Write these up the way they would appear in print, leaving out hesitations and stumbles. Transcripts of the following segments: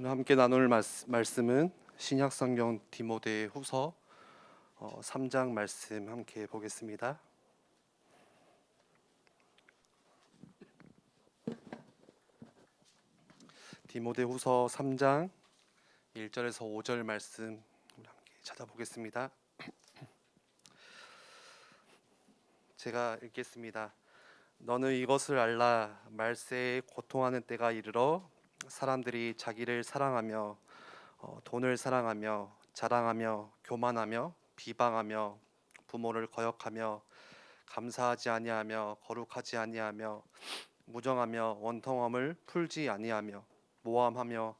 오늘 함께 나눌 말씀은 신약성경 디모데후서 3장 말씀 함께 보겠습니다. 디모데후서 3장 1절에서 5절 말씀 함께 찾아보겠습니다. 제가 읽겠습니다. 너는 이것을 알라. 말세에 고통하는 때가 이르러 사람들이 자기를 사랑하며 돈을 사랑하며 자랑하며 교만하며 비방하며 부모를 거역하며 감사하지 아니하며 거룩하지 아니하며 무정하며 원통함을 풀지 아니하며 모함하며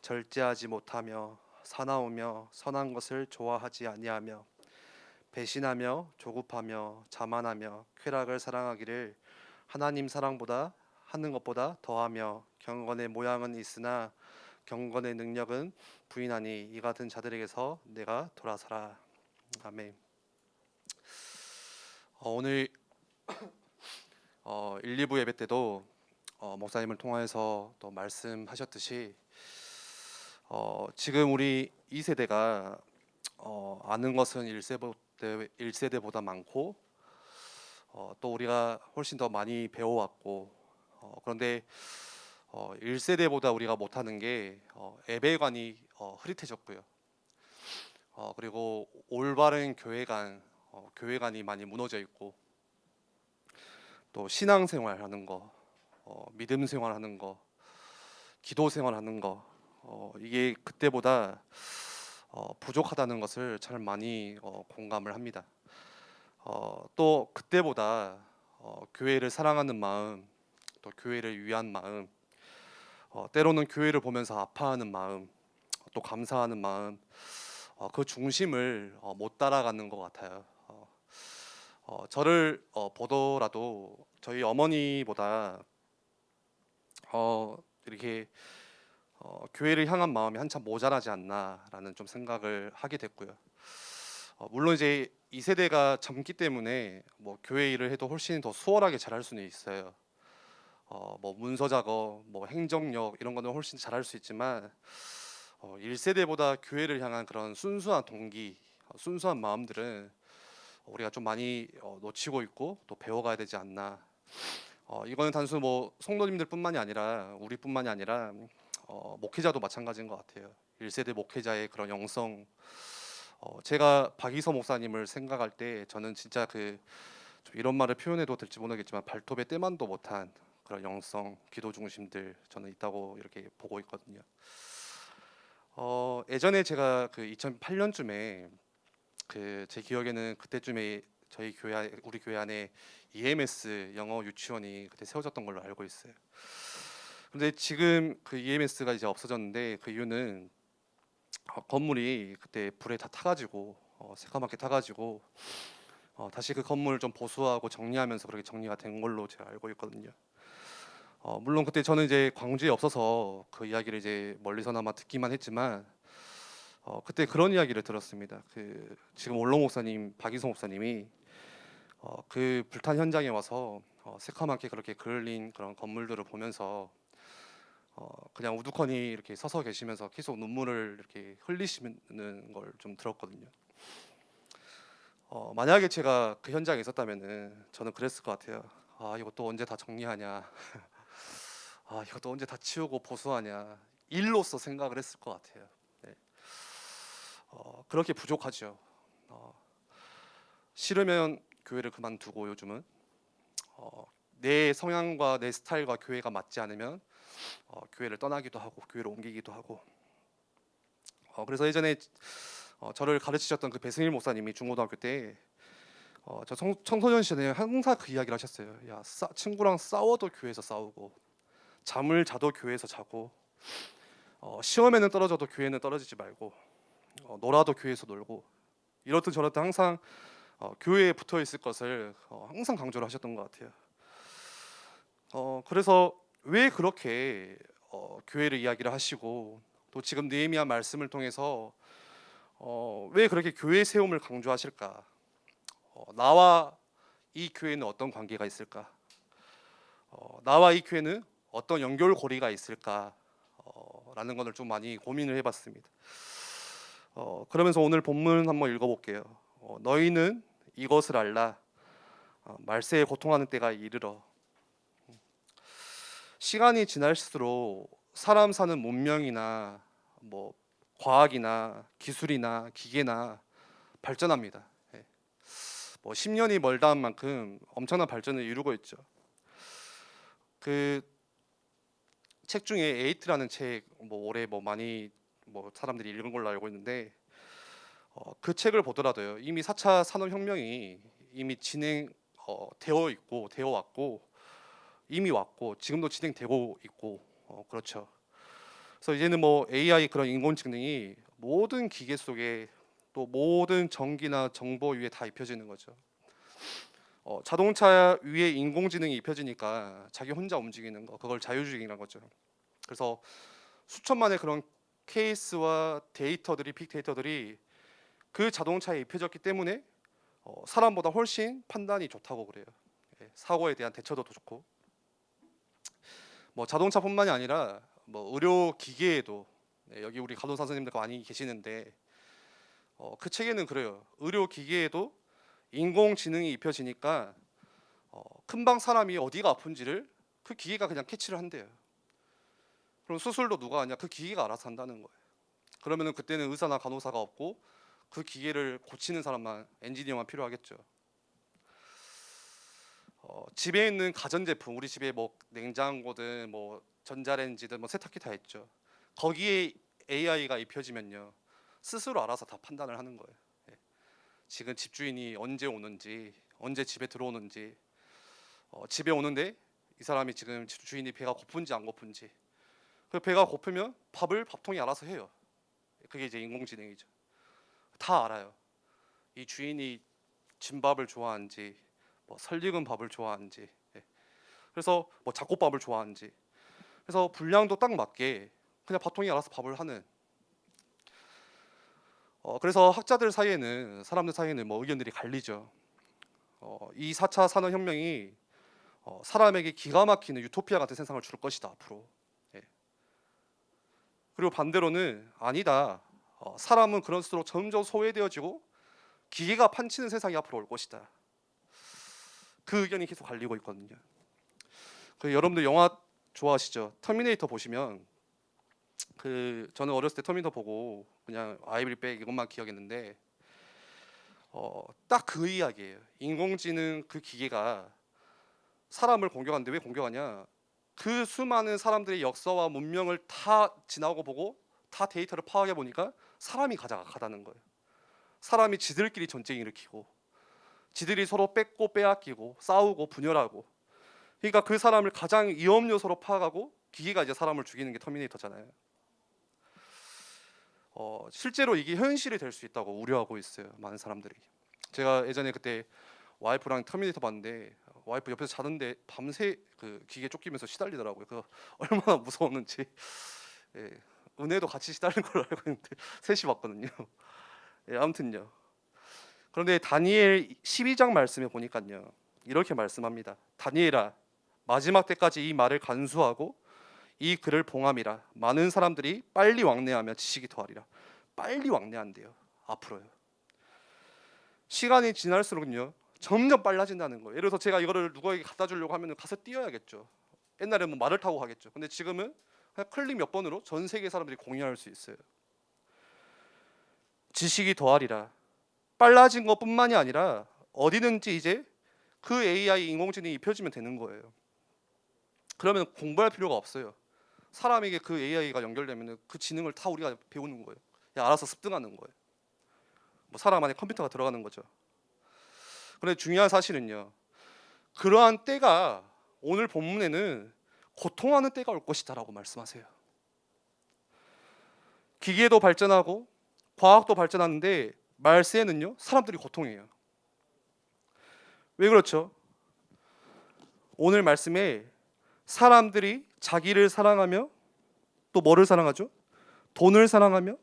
절제하지 못하며 사나우며 선한 것을 좋아하지 아니하며 배신하며 조급하며 자만하며 쾌락을 사랑하기를 하나님 사랑보다 하는 것보다 더하며 경건의 모양은 있으나 경건의 능력은 부인하니 이 같은 자들에게서 내가 돌아서라. 아멘. 오늘 1, 2부 예배 때도 목사님을 통해서 또 말씀하셨듯이 지금 우리 2세대가 아는 것은 1세대보다 많고 또 우리가 훨씬 더 많이 배워왔고 그런데 1세대보다 우리가 못하는 게 예배관이 흐릿해졌고요. 그리고 올바른 교회관이 많이 무너져 있고 또 신앙생활하는 거, 믿음 생활하는 거, 기도 생활하는 거 이게 그때보다 부족하다는 것을 잘 많이 공감을 합니다. 또 그때보다 교회를 사랑하는 마음, 또 교회를 위한 마음, 때로는 교회를 보면서 아파하는 마음, 또 감사하는 마음, 그 중심을 못 따라가는 것 같아요. 저를 보더라도 저희 어머니보다 이렇게 교회를 향한 마음이 한참 모자라지 않나라는 좀 생각을 하게 됐고요. 물론 이제 2세대가 젊기 때문에 뭐 교회 일을 해도 훨씬 더 수월하게 잘할 수는 있어요. 뭐 문서 작업, 뭐 행정력 이런 거는 훨씬 잘할 수 있지만 1세대보다 교회를 향한 그런 순수한 동기, 순수한 마음들은 우리가 좀 많이 놓치고 있고 또 배워가야 되지 않나. 이거는 단순 뭐 성도님들뿐만이 아니라 우리뿐만이 아니라 목회자도 마찬가지인 것 같아요. 1세대 목회자의 그런 영성. 제가 박이서 목사님을 생각할 때 저는 진짜 좀 이런 말을 표현해도 될지 모르겠지만 발톱에 때만도 못한 그런 영성, 기도 중심들 저는 있다고 이렇게 보고 있거든요. 예전에 제가 2008년쯤에 제 기억에는 그때쯤에 우리 교회 안에 EMS 영어 유치원이 그때 세워졌던 걸로 알고 있어요. 근데 지금 그 EMS가 이제 없어졌는데 그 이유는 건물이 그때 불에 다 타가지고 새까맣게 타가지고 다시 그 건물 좀 보수하고 정리하면서 그렇게 정리가 된 걸로 제가 알고 있거든요. 물론 그때 저는 이제 광주에 없어서 그 이야기를 이제 멀리서나마 듣기만 했지만 그때 그런 이야기를 들었습니다. 지금 원로 목사님 박이성 목사님이 그 불탄 현장에 와서 새카맣게 그렇게 그을린 그런 건물들을 보면서 그냥 우두커니 이렇게 서서 계시면서 계속 눈물을 이렇게 흘리시는 걸 좀 들었거든요. 만약에 제가 그 현장에 있었다면은 저는 그랬을 것 같아요. 이것도 언제 다 정리하냐. 이것도 언제 다 치우고 보수하냐. 일로서 생각을 했을 것 같아요. 네. 그렇게 부족하죠. 싫으면 교회를 그만두고 요즘은 내 성향과 내 스타일과 교회가 맞지 않으면 교회를 떠나기도 하고 교회를 옮기기도 하고 그래서 예전에 저를 가르치셨던 그 배승일 목사님이 중고등학교 때 저 청소년 시절에 항상 그 이야기를 하셨어요. 야, 친구랑 싸워도 교회에서 싸우고 잠을 자도 교회에서 자고 시험에는 떨어져도 교회는 떨어지지 말고 놀아도 교회에서 놀고 이렇든 저렇든 항상 교회에 붙어 있을 것을 항상 강조를 하셨던 것 같아요. 그래서 왜 그렇게 교회를 이야기를 하시고 또 지금 느헤미야 말씀을 통해서 왜 그렇게 교회 세움을 강조하실까? 나와 이 교회는 어떤 관계가 있을까? 나와 이 교회는 어떤 연결고리가 있을까? 라는 것을 좀 많이 고민을 해봤습니다. 그러면서 오늘 본문 한번 읽어볼게요. 너희는 이것을 알라. 말세에 고통하는 때가 이르러. 시간이 지날수록 사람 사는 문명이나 뭐 과학이나 기술이나 기계나 발전합니다. 뭐 10년이 멀다 한 만큼 엄청난 발전을 이루고 있죠. 그 책 중에 에이트라는 책 뭐 올해 뭐 많이 뭐 사람들이 읽은 걸로 알고 있는데 그 책을 보더라도요. 이미 4차 산업혁명이 이미 되어 있고 되어 왔고 이미 왔고 지금도 진행되고 있고 그렇죠. 그래서 이제는 뭐 AI 그런 인공지능이 모든 기계 속에 또 모든 전기나 정보 위에 다 입혀지는 거죠. 자동차 위에 인공지능이 입혀지니까 자기 혼자 움직이는 거 그걸 자율주행이라는 거죠. 그래서 수천만의 그런 케이스와 데이터들이 빅데이터들이 그 자동차에 입혀졌기 때문에 사람보다 훨씬 판단이 좋다고 그래요. 사고에 대한 대처도 더 좋고 뭐 자동차뿐만이 아니라 뭐 의료 기계에도 여기 우리 간호사 선생님들 많이 계시는데 그 책에는 그래요. 의료 기계에도 인공지능이 입혀지니까 금방 사람이 어디가 아픈지를 그 기계가 그냥 캐치를 한대요. 그럼 수술도 누가 하냐? 그 기계가 알아서 한다는 거예요. 그러면은 그때는 의사나 간호사가 없고 그 기계를 고치는 사람만 엔지니어만 필요하겠죠. 집에 있는 가전제품 우리 집에 뭐 냉장고든 뭐 전자레인지든 뭐 세탁기 다 있죠. 거기에 AI가 입혀지면요 스스로 알아서 다 판단을 하는 거예요. 지금 집주인이 언제 오는지 언제 집에 들어오는지 집에 오는데 이 사람이 지금 주인이 배가 고픈지 안 고픈지 그 배가 고프면 밥통이 알아서 해요. 그게 이제 인공지능이죠. 다 알아요. 이 주인이 진밥을 좋아하는지 뭐 설익은 밥을 좋아하는지 그래서 뭐 잡곡밥을 좋아하는지 그래서 분량도 딱 맞게 그냥 밥통이 알아서 밥을 하는 그래서 학자들 사이에는 사람들 사이에는 뭐 의견들이 갈리죠. 이 4차 산업혁명이 사람에게 기가 막히는 유토피아 같은 세상을 줄 것이다 앞으로. 그리고 반대로는 아니다. 사람은 그럴수록 점점 소외되어지고 기계가 판치는 세상이 앞으로 올 것이다. 그 의견이 계속 갈리고 있거든요. 여러분들 영화 좋아하시죠? 터미네이터 보시면 저는 어렸을 때 터미네이터 보고 그냥 아이빌백 이것만 기억했는데 딱 그 이야기예요. 인공지능 그 기계가 사람을 공격하는데 왜 공격하냐? 그 수많은 사람들의 역사와 문명을 다 지나고 보고 다 데이터를 파악해 보니까 사람이 가다는 거예요. 사람이 지들끼리 전쟁 일으키고 지들이 서로 뺏고 빼앗기고 싸우고 분열하고 그러니까 그 사람을 가장 위험 요소로 파악하고 기계가 이제 사람을 죽이는 게 터미네이터잖아요. 실제로 이게 현실이 될 수 있다고 우려하고 있어요. 많은 사람들이. 제가 예전에 그때 와이프랑 터미네이터 봤는데 와이프 옆에서 자는데 밤새 그 기계 쫓기면서 시달리더라고요. 그 얼마나 무서웠는지. 은혜도 같이 시달린 걸로 알고 있는데 셋이 봤거든요. 아무튼요. 그런데 다니엘 12장 말씀에 보니까요. 이렇게 말씀합니다. 다니엘아 마지막 때까지 이 말을 간수하고 이 글을 봉함이라 많은 사람들이 빨리 왕래하며 지식이 더하리라. 빨리 왕래한대요. 앞으로요. 시간이 지날수록요 점점 빨라진다는 거예요. 예를 들어서 제가 이거를 누구에게 갖다 주려고 하면 가서 뛰어야겠죠. 옛날에 뭐 말을 타고 가겠죠. 근데 지금은 그냥 클릭 몇 번으로 전 세계 사람들이 공유할 수 있어요. 지식이 더하리라. 빨라진 것뿐만이 아니라 어디든지 이제 그 AI 인공지능이 입혀지면 되는 거예요. 그러면 공부할 필요가 없어요. 사람에게 그 AI가 연결되면 그 지능을 다 우리가 배우는 거예요. 알아서 습득하는 거예요. 뭐 사람 안에 컴퓨터가 들어가는 거죠. 그런데 중요한 사실은요. 그러한 때가 오늘 본문에는 고통하는 때가 올 것이다라고 말씀하세요. 기계도 발전하고 과학도 발전하는데 말세에는요 사람들이 고통해요. 왜 그렇죠? 오늘 말씀에 사람들이 자기를 사랑하며 또 뭐를 사랑하죠? 돈을 사랑하며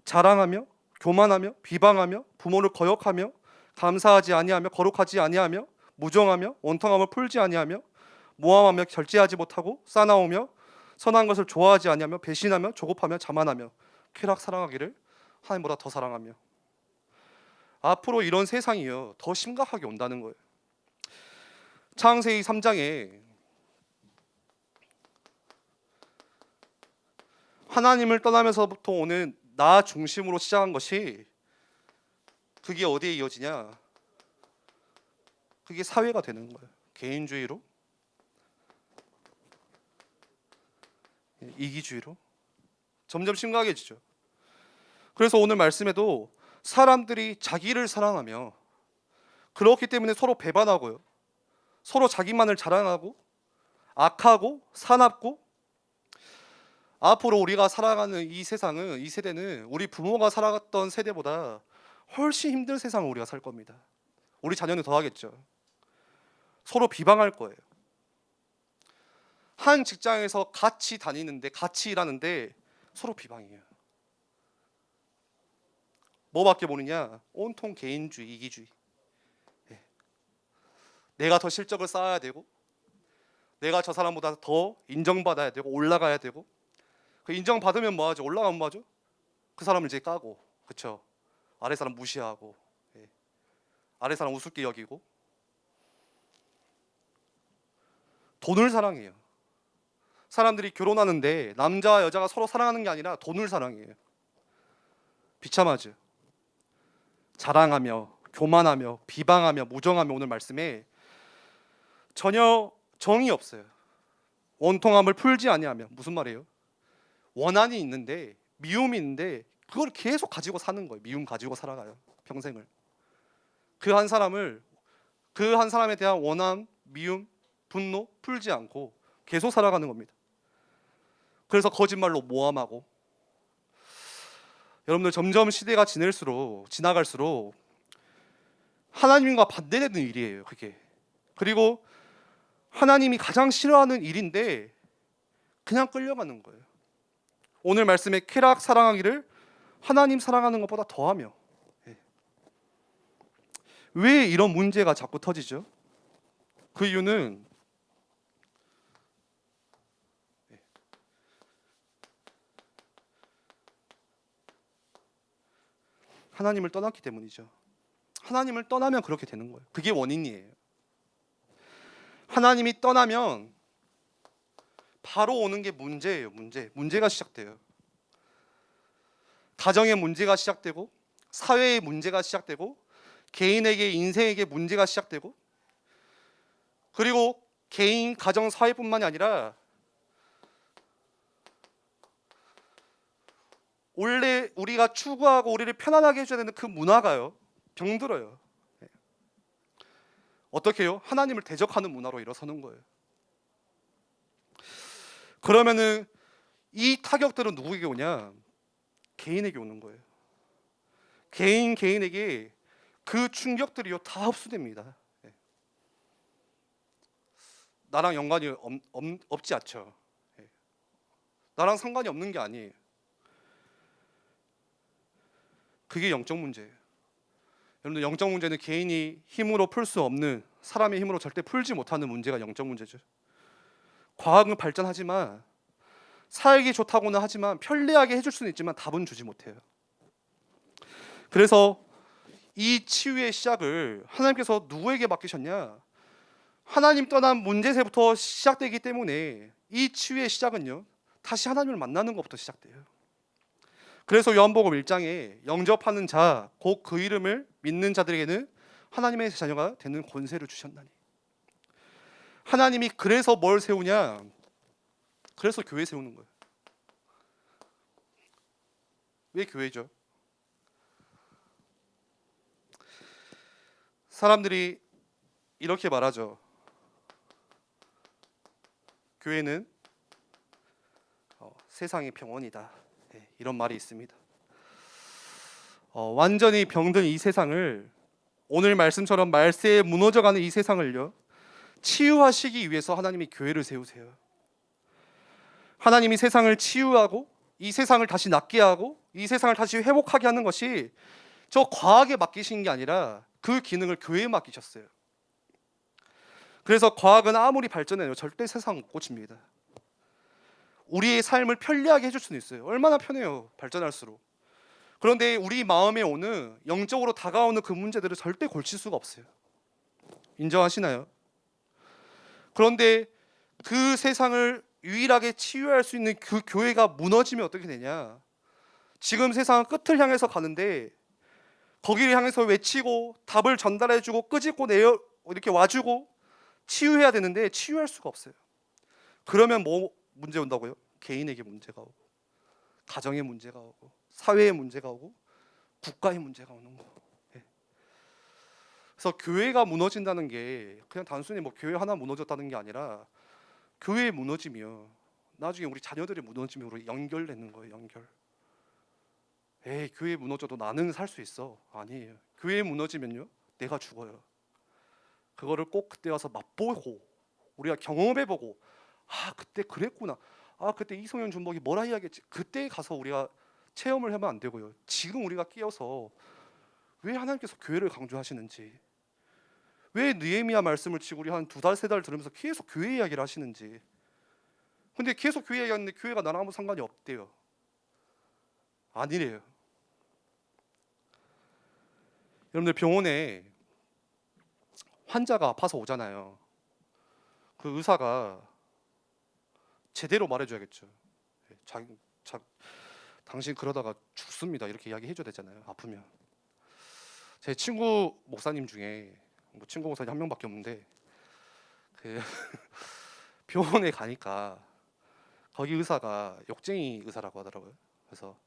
자랑하며 교만하며 비방하며 부모를 거역하며 감사하지 아니하며 거룩하지 아니하며 무정하며 원통함을 풀지 아니하며 모함하며 절제하지 못하고 싸나오며 선한 것을 좋아하지 아니하며 배신하며 조급하며 자만하며 쾌락 사랑하기를 하나님보다 더 사랑하며. 앞으로 이런 세상이요 더 심각하게 온다는 거예요. 창세기 3장에 하나님을 떠나면서부터 오는 나 중심으로 시작한 것이 그게 어디에 이어지냐? 그게 사회가 되는 거예요. 개인주의로, 이기주의로 점점 심각해지죠. 그래서 오늘 말씀에도 사람들이 자기를 사랑하며 그렇기 때문에 서로 배반하고요, 서로 자기만을 자랑하고 악하고 사납고, 앞으로 우리가 살아가는 이 세상은, 이 세대는 우리 부모가 살아갔던 세대보다 훨씬 힘든 세상을 우리가 살 겁니다. 우리 자녀는 더 하겠죠. 서로 비방할 거예요. 한 직장에서 같이 다니는데, 같이 일하는데 서로 비방이에요. 뭐밖에 모르냐? 온통 개인주의, 이기주의. 내가 더 실적을 쌓아야 되고, 내가 저 사람보다 더 인정받아야 되고, 올라가야 되고, 그 인정받으면 뭐하죠? 올라가면 뭐하죠? 그 사람을 이제 까고, 그렇죠? 아래 사람 무시하고, 아래 사람 우습게 여기고. 돈을 사랑해요. 사람들이 결혼하는데 남자와 여자가 서로 사랑하는 게 아니라 돈을 사랑해요. 비참하죠. 자랑하며 교만하며 비방하며 무정하며, 오늘 말씀에 전혀 정이 없어요. 원통함을 풀지 아니하며. 무슨 말이에요? 원한이 있는데, 미움이 있는데 그걸 계속 가지고 사는 거예요. 미움 가지고 살아가요, 평생을. 그 한 사람을, 그 한 사람에 대한 원한, 미움, 분노 풀지 않고 계속 살아가는 겁니다. 그래서 거짓말로 모함하고. 여러분들, 점점 시대가 지나갈수록 하나님과 반대되는 일이에요, 그게. 그리고 하나님이 가장 싫어하는 일인데 그냥 끌려가는 거예요. 오늘 말씀에 쾌락 사랑하기를 하나님 사랑하는 것보다 더하며. 왜 이런 문제가 자꾸 터지죠? 그 이유는 하나님을 떠났기 때문이죠. 하나님을 떠나면 그렇게 되는 거예요. 그게 원인이에요. 하나님이 떠나면 바로 오는 게 문제예요. 문제가 시작돼요. 가정의 문제가 시작되고, 사회의 문제가 시작되고, 개인에게, 인생에게 문제가 시작되고, 그리고 개인, 가정, 사회뿐만이 아니라 원래 우리가 추구하고 우리를 편안하게 해줘야 되는 그 문화가요, 병들어요. 어떻게 해요? 하나님을 대적하는 문화로 일어서는 거예요. 그러면은 이 타격들은 누구에게 오냐? 개인에게 오는 거예요. 개인에게 그 충격들이요 다 흡수됩니다. 나랑 연관이 없지 않죠. 나랑 상관이 없는 게 아니에요. 그게 영적 문제예요. 여러분들, 영적 문제는 개인이 힘으로 풀 수 없는, 사람의 힘으로 절대 풀지 못하는 문제가 영적 문제죠. 과학은 발전하지만, 살기 좋다고는 하지만, 편리하게 해줄 수는 있지만 답은 주지 못해요. 그래서 이 치유의 시작을 하나님께서 누구에게 맡기셨냐? 하나님 떠난 문제세부터 시작되기 때문에 이 치유의 시작은요, 다시 하나님을 만나는 것부터 시작돼요. 그래서 요한복음 1장에 영접하는 자, 곧 그 이름을 믿는 자들에게는 하나님의 자녀가 되는 권세를 주셨나니. 하나님이 그래서 뭘 세우냐? 그래서 교회 세우는 거예요. 왜 교회죠? 사람들이 이렇게 말하죠. 교회는 세상의 병원이다. 이런 말이 있습니다. 완전히 병든 이 세상을, 오늘 말씀처럼 말세에 무너져가는 이 세상을요, 치유하시기 위해서 하나님이 교회를 세우세요. 하나님이 세상을 치유하고, 이 세상을 다시 낫게 하고, 이 세상을 다시 회복하게 하는 것이 저 과학에 맡기신 게 아니라 그 기능을 교회에 맡기셨어요. 그래서 과학은 아무리 발전해도 절대 세상 못 고칩니다. 우리의 삶을 편리하게 해줄 수는 있어요. 얼마나 편해요, 발전할수록. 그런데 우리 마음에 오는 영적으로 다가오는 그 문제들을 절대 고칠 수가 없어요. 인정하시나요? 그런데 그 세상을 유일하게 치유할 수 있는 그 교회가 무너지면 어떻게 되냐? 지금 세상은 끝을 향해서 가는데 거기를 향해서 외치고 답을 전달해주고 끄집고 내어 이렇게 와주고 치유해야 되는데 치유할 수가 없어요. 그러면 뭐 문제 온다고요? 개인에게 문제가 오고, 가정의 문제가 오고, 사회의 문제가 오고, 국가의 문제가 오는 거. 예. 그래서 교회가 무너진다는 게 그냥 단순히 뭐 교회 하나 무너졌다는 게 아니라 교회 무너지면 나중에 우리 자녀들이 무너짐으로 연결되는 거예요. 연결. 에이, 교회 무너져도 나는 살 수 있어. 아니에요. 교회 무너지면요, 내가 죽어요. 그거를 꼭 그때 와서 맛보고 우리가 경험해보고, 아 그때 그랬구나, 아 그때 이성현 준복이 뭐라 이야기했지, 그때 가서 우리가 체험을 하면 안 되고요. 지금 우리가 끼어서 왜 하나님께서 교회를 강조하시는지, 왜 느헤미야 말씀을 치고 우리 한 2달 3달 들으면서 계속 교회 이야기를 하시는지. 근데 계속 교회 이야기하는데 교회가 나랑 아무 상관이 없대요. 아니래요. 여러분들 병원에 환자가 아파서 오잖아요. 그 의사가 제대로 말해줘야겠죠. 당신 그러다가 죽습니다 이렇게 이야기해줘야 되잖아요. 아프면. 제 친구 목사님 중에 뭐 친구 목사님 한 명밖에 없는데 그 병원에 가니까 거기 의사가 욕쟁이 의사라고 하더라고요. 그래서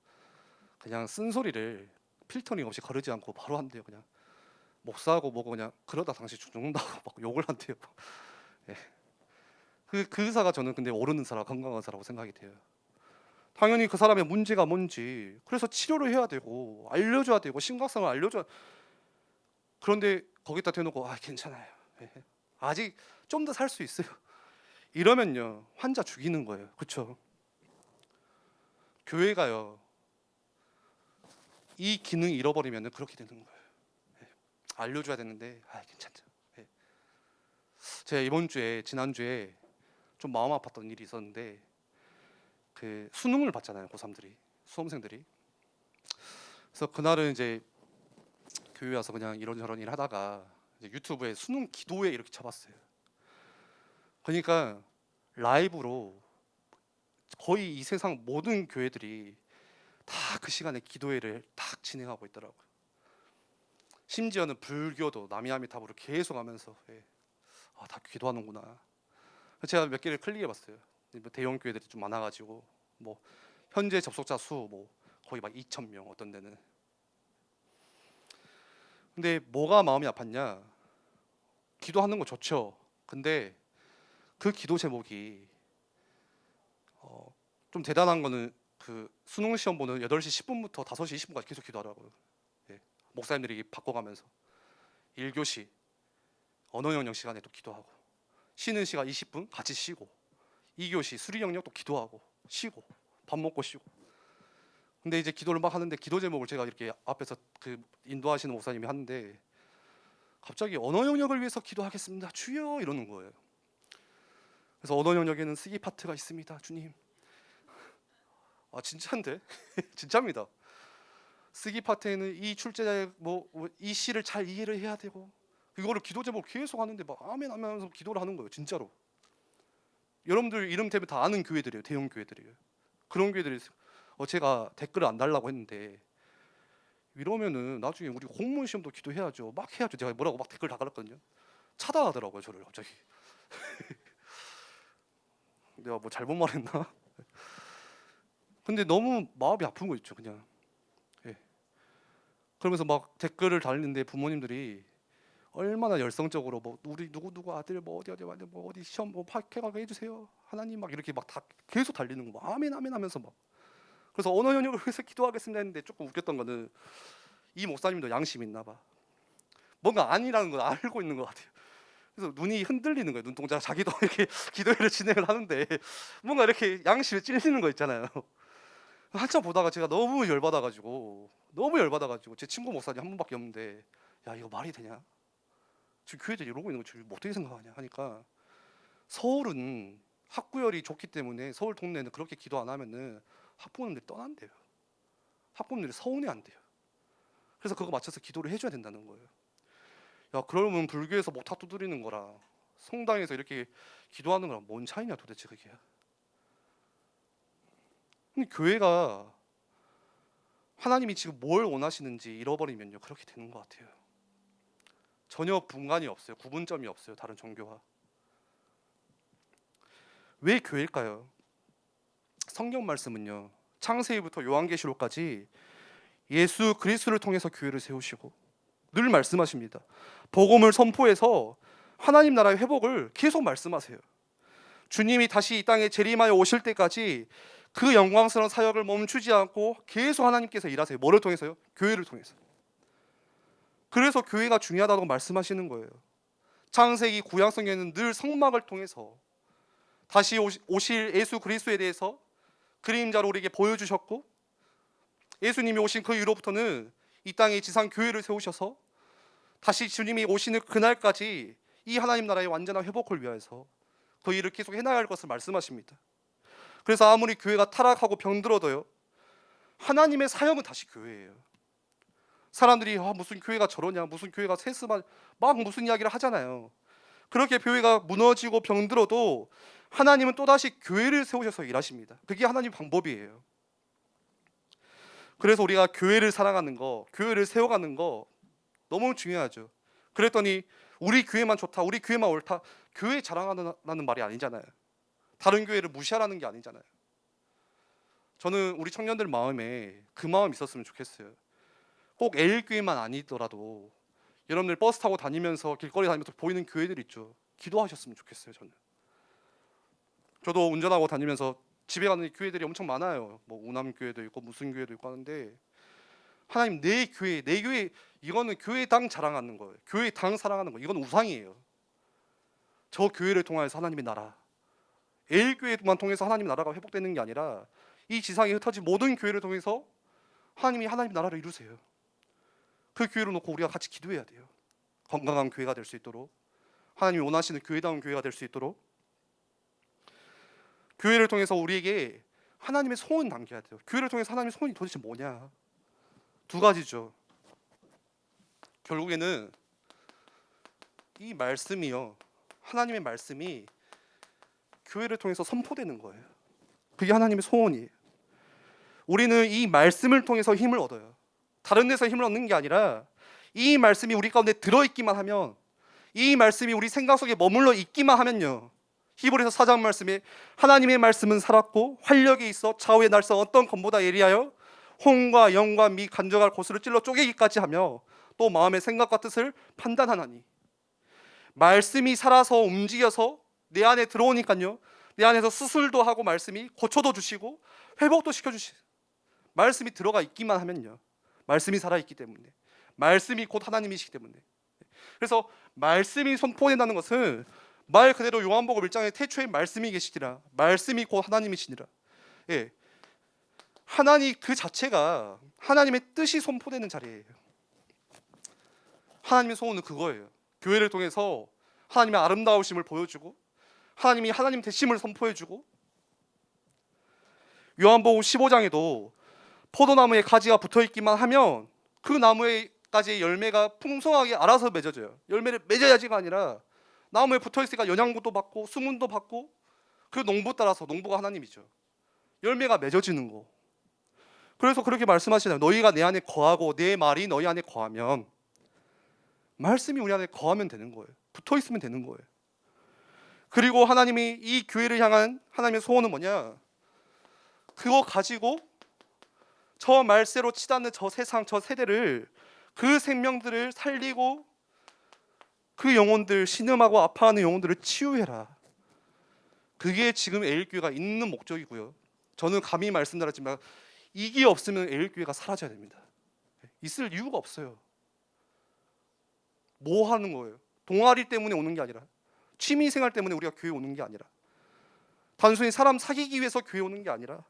그냥 쓴소리를 필터링 없이 거르지 않고 바로 한대요. 그냥 목사하고 뭐고 그냥 그러다 당신 죽는다고 막 욕을 한대요. 예. 그 의사가 저는 근데 옳은 의사라고, 건강한 의사라고 생각이 돼요. 당연히 그 사람의 문제가 뭔지, 그래서 치료를 해야 되고 알려줘야 되고 심각성을 알려줘야. 그런데 거기다 대놓고 아 괜찮아요, 예. 아직 좀 더 살 수 있어요, 이러면요 환자 죽이는 거예요. 그렇죠? 교회가요 이 기능 잃어버리면 그렇게 되는 거예요. 예. 알려줘야 되는데 아 괜찮죠. 예. 제가 이번 주에 지난주에 좀 마음 아팠던 일이 있었는데, 그 수능을 봤잖아요, 고3들이, 수험생들이. 그래서 그날은 이제 교회 와서 그냥 이런저런 일 하다가 이제 유튜브에 수능 기도회 이렇게 쳐봤어요. 그러니까 라이브로 거의 이 세상 모든 교회들이 다 그 시간에 기도회를 딱 진행하고 있더라고요. 심지어는 불교도 나미아미타불을 계속 하면서, 예. 아, 다 기도하는구나. 제가 몇 개를 클릭해봤어요. 대형 교회들이 좀 많아가지고 뭐 현재 접속자 수 뭐 거의 막 2,000명, 어떤 데는. 근데 뭐가 마음이 아팠냐? 기도하는 거 좋죠. 근데 그 기도 제목이 좀 대단한 거는 그 수능 시험 보는 8시 10분부터 5시 20분까지 계속 기도하더라고요. 예. 목사님들이 바꿔가면서 1교시 언어 영역 시간에 또 기도하고, 쉬는 시간 20분 같이 쉬고, 2교시 수리 영역 또 기도하고 쉬고 밥 먹고 쉬고. 근데 이제 기도를 막 하는데 기도 제목을 제가 이렇게 앞에서 그 인도하시는 목사님이 하는데 갑자기 언어 영역을 위해서 기도하겠습니다 주여 이러는 거예요. 그래서 언어 영역에는 쓰기 파트가 있습니다 주님. 아 진짜인데? 진짜입니다. 쓰기 파트에는 이 출제자의 이 시를 잘 이해를 해야 되고, 이거를 기도 제목을 계속 하는데 막 아멘 아멘 하면서 기도를 하는 거예요. 진짜로. 여러분들 이름 대면 다 아는 교회들이에요. 대형 교회들이에요. 그런 교회들이 제가 댓글을 안 달라고 했는데 이러면은 나중에 우리 공무원 시험도 기도해야죠. 막 해야죠. 제가 뭐라고 막 댓글 다 달았거든요. 차단하더라고요 저를 갑자기. 내가 뭐 잘못 말했나? 근데 너무 마음이 아픈 거 있죠 그냥. 예. 그러면서 막 댓글을 달리는데 부모님들이 얼마나 열성적으로 뭐 우리 누구 아들 뭐 어디 시험 뭐 합격하게 해주세요 하나님 막 이렇게 막 다 계속 달리는 거 막 아멘 아멘 하면서 막. 그래서 언어 영역을 위해서 기도하겠습니다 했는데 조금 웃겼던 거는 이 목사님도 양심이 있나 봐. 뭔가 아니라는 걸 알고 있는 것 같아요. 그래서 눈이 흔들리는 거예요. 눈동자. 자기도 이렇게 기도회를 진행을 하는데 뭔가 이렇게 양심에 찔리는 거 있잖아요. 한참 보다가 제가 너무 열받아가지고 제 친구 목사님 한 분밖에 없는데 야 이거 말이 되냐? 지금 교회들이 이러고 있는 거 지금 어떻게 생각하냐 하니까 서울은 학구열이 좋기 때문에 서울 동네는 그렇게 기도 안 하면은 학부모님들이 떠난대요. 학부모님들이 서운해한대요. 그래서 그거 맞춰서 기도를 해줘야 된다는 거예요. 야, 그러면 불교에서 목탁 두드리는 거랑 성당에서 이렇게 기도하는 거랑 뭔 차이냐 도대체 그게. 근데 교회가 하나님이 지금 뭘 원하시는지 잃어버리면요 그렇게 되는 것 같아요. 전혀 분간이 없어요. 구분점이 없어요. 다른 종교와. 왜 교회일까요? 성경 말씀은요 창세기부터 요한계시록까지 예수 그리스도를 통해서 교회를 세우시고 늘 말씀하십니다. 복음을 선포해서 하나님 나라의 회복을 계속 말씀하세요. 주님이 다시 이 땅에 재림하여 오실 때까지 그 영광스러운 사역을 멈추지 않고 계속 하나님께서 일하세요. 뭐를 통해서요? 교회를 통해서. 그래서 교회가 중요하다고 말씀하시는 거예요. 창세기 구약성경에는 늘 성막을 통해서 다시 오실 예수 그리스도에 대해서 그림자로 우리에게 보여주셨고, 예수님이 오신 그 이후로부터는 이 땅에 지상 교회를 세우셔서 다시 주님이 오시는 그날까지 이 하나님 나라의 완전한 회복을 위해서 그 일을 계속 해나갈 것을 말씀하십니다. 그래서 아무리 교회가 타락하고 병들어도요 하나님의 사역은 다시 교회예요. 사람들이 무슨 교회가 저러냐, 무슨 교회가 세스만 막 무슨 이야기를 하잖아요. 그렇게 교회가 무너지고 병들어도 하나님은 또다시 교회를 세우셔서 일하십니다. 그게 하나님 방법이에요. 그래서 우리가 교회를 사랑하는 거, 교회를 세워가는 거 너무 중요하죠. 그랬더니 우리 교회만 좋다, 우리 교회만 옳다, 교회 자랑하는 말이 아니잖아요. 다른 교회를 무시하라는 게 아니잖아요. 저는 우리 청년들 마음에 그 마음 있었으면 좋겠어요. 꼭 L교회만 아니더라도 여러분들 버스 타고 다니면서 길거리 다니면서 보이는 교회들 있죠. 기도하셨으면 좋겠어요. 저도 운전하고 다니면서 집에 가는 교회들이 엄청 많아요. 뭐 우남교회도 있고 무슨 교회도 있고 하는데, 하나님 내 교회 이거는 교회당 자랑하는 거예요. 교회당 사랑하는 거, 이건 우상이에요. 저 교회를 통해서 하나님의 나라, L교회만 통해서 하나님의 나라가 회복되는 게 아니라 이 지상에 흩어진 모든 교회를 통해서 하나님이 하나님 나라를 이루세요. 그 교회를 놓고 우리가 같이 기도해야 돼요. 건강한 교회가 될 수 있도록, 하나님이 원하시는 교회다운 교회가 될 수 있도록 교회를 통해서 우리에게 하나님의 소원 남겨야 돼요. 교회를 통해서 하나님의 소원이 도대체 뭐냐? 두 가지죠. 결국에는 이 말씀이요, 하나님의 말씀이 교회를 통해서 선포되는 거예요. 그게 하나님의 소원이에요. 우리는 이 말씀을 통해서 힘을 얻어요. 다른 데서 힘을 얻는 게 아니라 이 말씀이 우리 가운데 들어있기만 하면, 이 말씀이 우리 생각 속에 머물러 있기만 하면요, 히브리서 4장 말씀에 하나님의 말씀은 살았고 활력이 있어 좌우의 날선 어떤 검보다 예리하여 혼과 영과 미 간절할 고스를 찔러 쪼개기까지 하며 또 마음의 생각과 뜻을 판단하나니, 말씀이 살아서 움직여서 내 안에 들어오니까요, 내 안에서 수술도 하고 말씀이 고쳐도 주시고 회복도 시켜주시고, 말씀이 들어가 있기만 하면요, 말씀이 살아있기 때문에, 말씀이 곧 하나님이시기 때문에. 그래서 말씀이 선포된다는 것은 말 그대로 요한복음 1장에 태초에 말씀이 계시니라, 말씀이 곧 하나님이시니라. 예, 하나님 그 자체가 하나님의 뜻이 선포되는 자리예요. 하나님의 소원은 그거예요. 교회를 통해서 하나님의 아름다우심을 보여주고 하나님이 하나님 되심을 선포해주고, 요한복음 15장에도 포도나무에 가지가 붙어있기만 하면 그 나무에까지 열매가 풍성하게 알아서 맺어져요. 열매를 맺어야지가 아니라 나무에 붙어있으니까 영양분도 받고 수분도 받고, 그 농부 따라서, 농부가 하나님이죠, 열매가 맺어지는 거. 그래서 그렇게 말씀하시잖아요. 너희가 내 안에 거하고 내 말이 너희 안에 거하면, 말씀이 우리 안에 거하면 되는 거예요. 붙어있으면 되는 거예요. 그리고 하나님이 이 교회를 향한 하나님의 소원은 뭐냐? 그거 가지고 저 말세로 치닫는 저 세상, 저 세대를, 그 생명들을 살리고 그 영혼들, 신음하고 아파하는 영혼들을 치유해라. 그게 지금 에일교회가 있는 목적이고요. 저는 감히 말씀드렸지만 이게 없으면 에일교회가 사라져야 됩니다. 있을 이유가 없어요. 뭐 하는 거예요? 동아리 때문에 오는 게 아니라, 취미생활 때문에 우리가 교회 오는 게 아니라, 단순히 사람 사귀기 위해서 교회 오는 게 아니라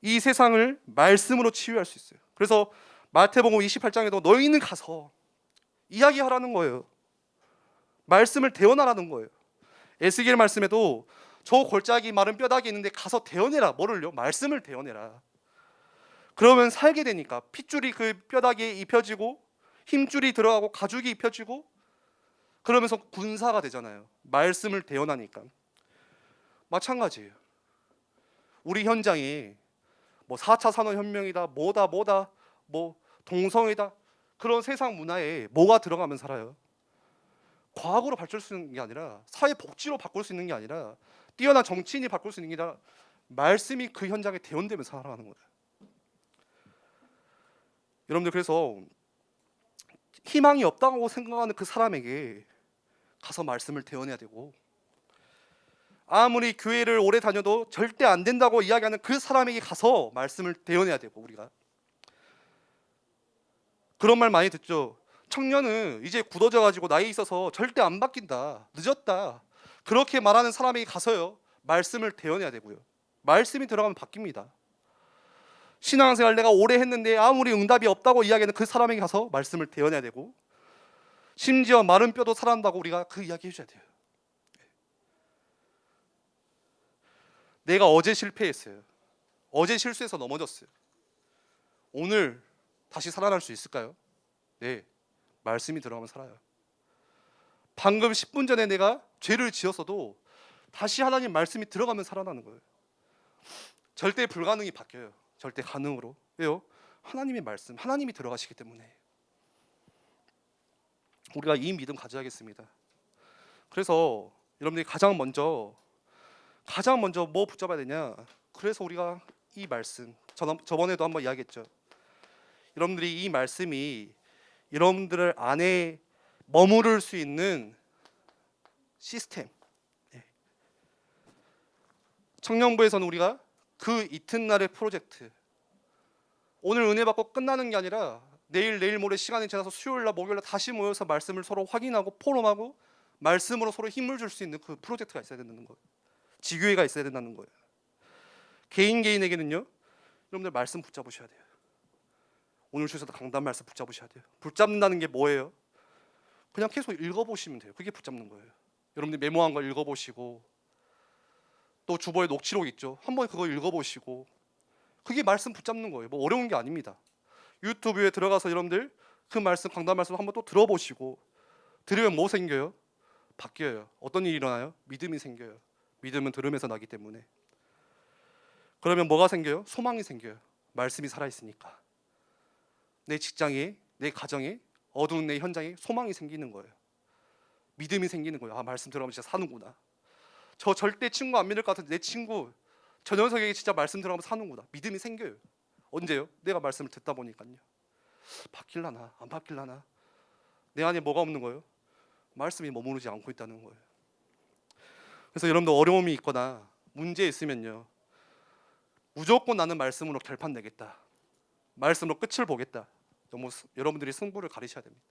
이 세상을 말씀으로 치유할 수 있어요. 그래서 마태복음 28장에도 너희는 가서 이야기하라는 거예요. 말씀을 대언하라는 거예요. 에스겔 말씀에도 저 골짜기 마른 뼈다귀 있는데 가서 대어내라. 뭐를요? 말씀을 대어내라. 그러면 살게 되니까 핏줄이 그 뼈다귀에 입혀지고 힘줄이 들어가고 가죽이 입혀지고 그러면서 군사가 되잖아요. 말씀을 대언하니까. 마찬가지예요. 우리 현장에 뭐 4차 산업혁명이다 뭐다 뭐 동성애다 그런 세상 문화에 뭐가 들어가면 살아요? 과학으로 바꿀 수 있는 게 아니라 사회 복지로 바꿀 수 있는 게 아니라 뛰어난 정치인이 바꿀 수 있는 게 아니라 말씀이 그 현장에 대언되면서 살아가는 거예요. 여러분들 그래서 희망이 없다고 생각하는 그 사람에게 가서 말씀을 대언해야 되고 아무리 교회를 오래 다녀도 절대 안 된다고 이야기하는 그 사람에게 가서 말씀을 대언해야 되고 우리가 그런 말 많이 듣죠. 청년은 이제 굳어져 가지고 나이 있어서 절대 안 바뀐다. 늦었다. 그렇게 말하는 사람에게 가서요. 말씀을 대언해야 되고요. 말씀이 들어가면 바뀝니다. 신앙생활 내가 오래 했는데 아무리 응답이 없다고 이야기하는 그 사람에게 가서 말씀을 대언해야 되고 심지어 마른 뼈도 살아난다고 우리가 그 이야기 해줘야 돼요. 내가 어제 실패했어요. 어제 실수해서 넘어졌어요. 오늘 다시 살아날 수 있을까요? 네. 말씀이 들어가면 살아요. 방금 10분 전에 내가 죄를 지었어도 다시 하나님 말씀이 들어가면 살아나는 거예요. 절대 불가능이 바뀌어요. 절대 가능으로. 왜요? 하나님의 말씀, 하나님이 들어가시기 때문에. 우리가 이 믿음 가져야겠습니다. 그래서 여러분들이 가장 먼저 뭐 붙잡아야 되냐? 그래서 우리가 이 말씀, 저번에도 한번 이야기했죠. 여러분들이 이 말씀이 여러분들 안에 머무를 수 있는 시스템. 청년부에서는 우리가 그 이튿날의 프로젝트, 오늘 은혜 받고 끝나는 게 아니라 내일 모레 시간이 지나서 수요일날 목요일날 다시 모여서 말씀을 서로 확인하고 포럼하고 말씀으로 서로 힘을 줄 수 있는 그 프로젝트가 있어야 된다는 거예요. 지교회가 있어야 된다는 거예요. 개인에게는요, 여러분들 말씀 붙잡으셔야 돼요. 오늘 주셔서 강단 말씀 붙잡으셔야 돼요. 붙잡는다는 게 뭐예요? 그냥 계속 읽어보시면 돼요. 그게 붙잡는 거예요. 여러분들 메모한 거 읽어보시고 또 주보에 녹취록 있죠. 한번 그거 읽어보시고 그게 말씀 붙잡는 거예요. 뭐 어려운 게 아닙니다. 유튜브에 들어가서 여러분들 그 말씀 강단 말씀 한번 또 들어보시고 들으면 뭐 생겨요? 바뀌어요. 어떤 일이 일어나요? 믿음이 생겨요. 믿음은 들으면서 나기 때문에. 그러면 뭐가 생겨요? 소망이 생겨요. 말씀이 살아있으니까. 내 직장에, 내 가정에, 어두운 내 현장에 소망이 생기는 거예요. 믿음이 생기는 거예요. 아, 말씀 들어가면 진짜 사는구나. 저 절대 친구 안 믿을 것 같은데 내 친구 저 녀석에게 진짜 말씀 들어가면 사는구나. 믿음이 생겨요. 언제요? 내가 말씀을 듣다 보니까요. 바뀔라나 안 바뀔라나. 내 안에 뭐가 없는 거예요? 말씀이 머무르지 않고 있다는 거예요. 그래서 여러분들 어려움이 있거나 문제 있으면요, 무조건 나는 말씀으로 결판 내겠다, 말씀으로 끝을 보겠다. 너무 여러분들이 승부를 가리셔야 됩니다.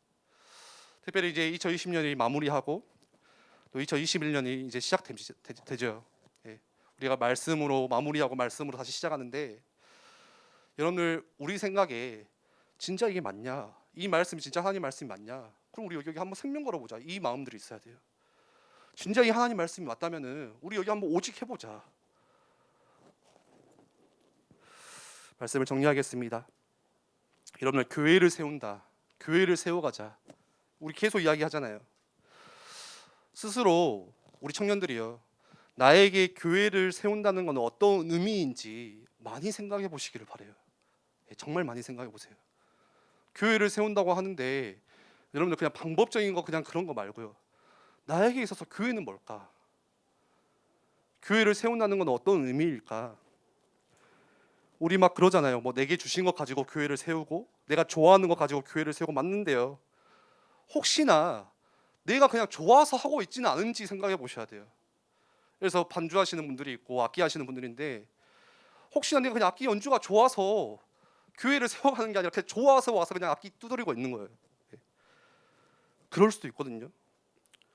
특별히 이제 2020년이 마무리하고 또 2021년이 이제 시작되죠. 예. 우리가 말씀으로 마무리하고 말씀으로 다시 시작하는데 여러분들 우리 생각에 진짜 이게 맞냐? 이 말씀이 진짜 하나님 말씀이 맞냐? 그럼 우리 여기 한번 생명 걸어보자. 이 마음들이 있어야 돼요. 진짜 이 하나님 말씀이 맞다면은 우리 여기 한번 오직 해보자. 말씀을 정리하겠습니다. 여러분들 교회를 세운다. 교회를 세워가자. 우리 계속 이야기하잖아요. 스스로 우리 청년들이요, 나에게 교회를 세운다는 건 어떤 의미인지 많이 생각해 보시기를 바래요. 정말 많이 생각해 보세요. 교회를 세운다고 하는데 여러분들 그냥 방법적인 거 그냥 그런 거 말고요, 나에게 있어서 교회는 뭘까? 교회를 세운다는 건 어떤 의미일까? 우리 막 그러잖아요. 뭐 내게 주신 것 가지고 교회를 세우고 내가 좋아하는 것 가지고 교회를 세우고 맞는데요, 혹시나 내가 그냥 좋아서 하고 있지는 않은지 생각해 보셔야 돼요. 그래서 반주하시는 분들이 있고 악기 하시는 분들인데 혹시나 내가 그냥 악기 연주가 좋아서 교회를 세워가는 게 아니라 그냥 좋아서 와서 그냥 악기 두드리고 있는 거예요. 그럴 수도 있거든요.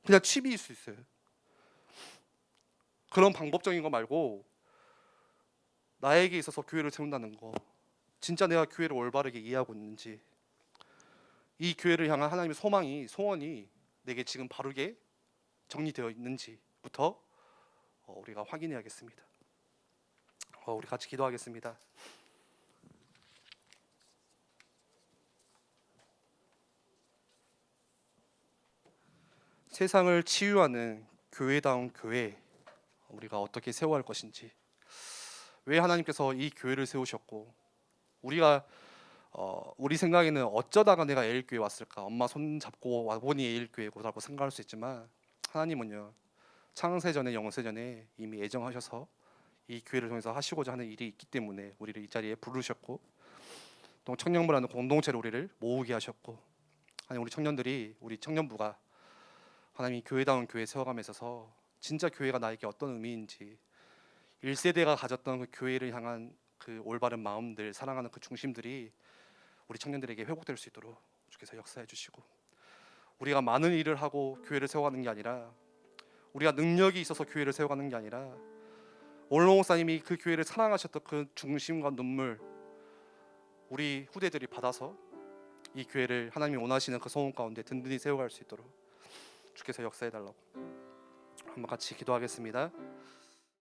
그냥 취미일 수 있어요. 그런 방법적인 거 말고 나에게 있어서 교회를 세운다는 거, 진짜 내가 교회를 올바르게 이해하고 있는지, 이 교회를 향한 하나님의 소망이, 소원이 내게 지금 바르게 정리되어 있는지 모습부터 우리가 확인해야겠습니다. 우리 같이 기도하겠습니다. 세상을 치유하는 교회다운 교회, 우리가 어떻게 세워야 할 것인지, 왜 하나님께서 이 교회를 세우셨고, 우리 생각에는 어쩌다가 내가 에일교회 왔을까, 엄마 손 잡고 와보니 에일교회고라고 생각할 수 있지만, 하나님은요 창세전에 영세전에 이미 예정하셔서 이 교회를 통해서 하시고자 하는 일이 있기 때문에 우리를 이 자리에 부르셨고, 또 청년부라는 공동체로 우리를 모으게 하셨고, 아니 우리 청년들이, 우리 청년부가 하나님이 교회다운 교회 세워감에 있어서 진짜 교회가 나에게 어떤 의미인지, 1세대가 가졌던 그 교회를 향한 그 올바른 마음들, 사랑하는 그 중심들이 우리 청년들에게 회복될 수 있도록 주께서 역사해 주시고, 우리가 많은 일을 하고 교회를 세워가는 게 아니라, 우리가 능력이 있어서 교회를 세워가는 게 아니라, 원로 목사님이 그 교회를 사랑하셨던 그 중심과 눈물, 우리 후대들이 받아서 이 교회를 하나님이 원하시는 그 소원 가운데 든든히 세워갈 수 있도록 주께서 역사해 달라고 한번 같이 기도하겠습니다.